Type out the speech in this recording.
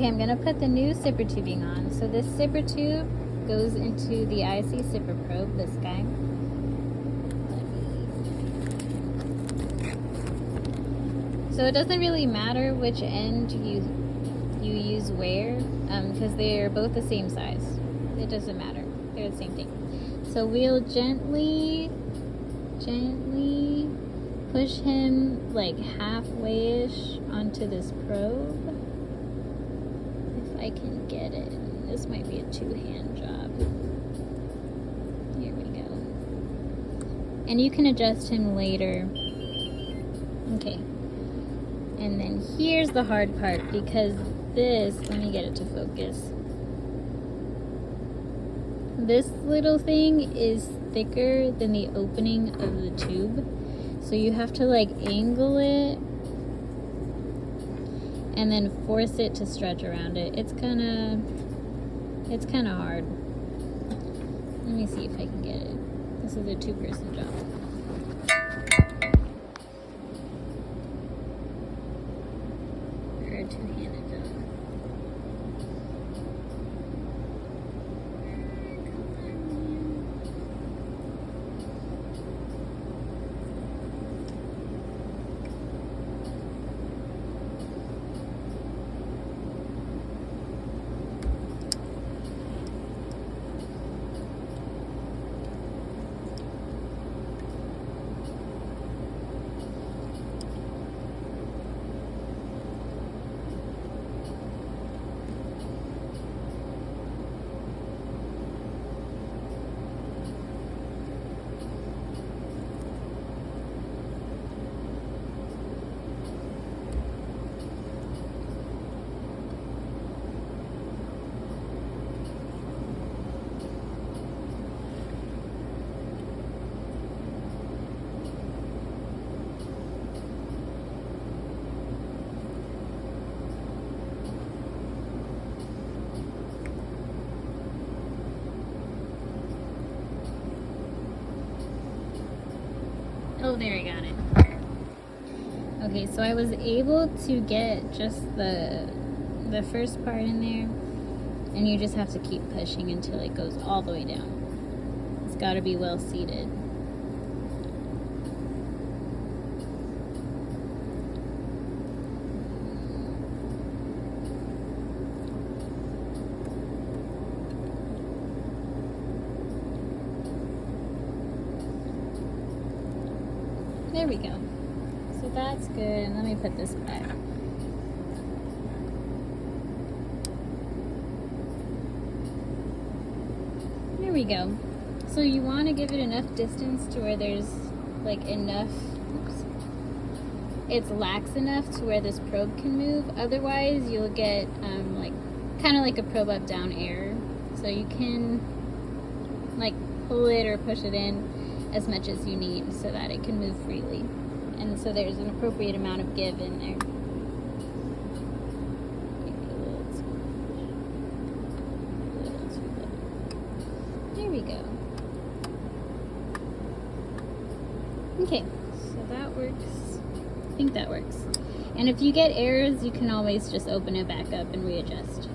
Okay, I'm gonna put the new zipper tubing on. So this zipper tube goes into the ISE zipper probe, this guy. So it doesn't really matter which end you use where, because they're both the same size. It doesn't matter. They're the same thing. So we'll gently push him like halfway-ish onto this probe. If I can get it. This might be a two-hand job. Here we go. And you can adjust him later. Okay. And then here's the hard part, because this, let me get it to focus. This little thing is thicker than the opening of the tube. So you have to like angle it and then force it to stretch around it. It's kind of hard. Let me see if I can get it. This is a two-person job. Or a two-handed job. Oh, there, I got it. Okay, so I was able to get just the first part in there, and you just have to keep pushing until it goes all the way down. It's got to be well seated. There we go. So that's good. And let me put this back. There we go. So you want to give it enough distance to where there's like enough, oops, it's lax enough to where this probe can move. Otherwise you'll get like kind of like a probe up down error. So you can like pull it or push it in as much as you need so that it can move freely. And so there's an appropriate amount of give in there. There we go. Okay, so that works. I think that works. And if you get errors, you can always just open it back up and readjust.